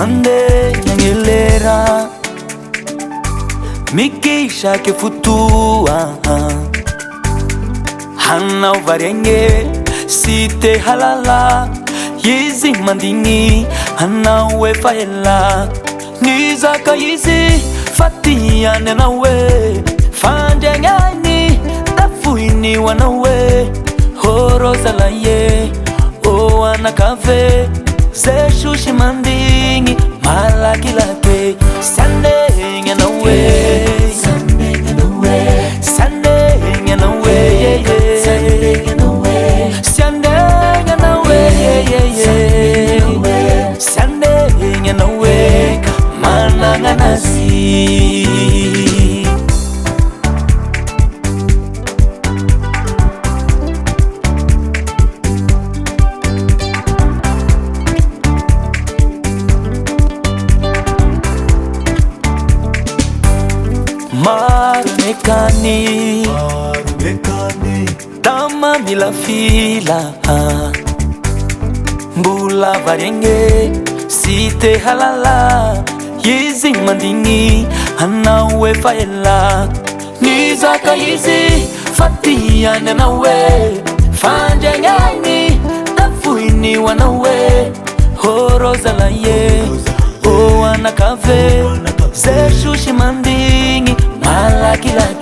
Mande ngelera mikisha ke futua hanau varenge site halala yizi mandini hanau e faela nizaka yizi fatia nenawe fandengani tafuini wanawe horozala ye o anakave Seshushi mandingi malakilake Sandeng and away Sandeng and away Sandeng and away Sandeng and away Sandeng and away Sandeng and away Mananganasi Marumekani Tama mila fila Mbula varenge Site halala Yizi mandingi Hanawe faela Nizaka yizi Fatia nenawe Fandengani Tafuini wanawe Horozala ye O anakave Seshushi mandingi Malaki laki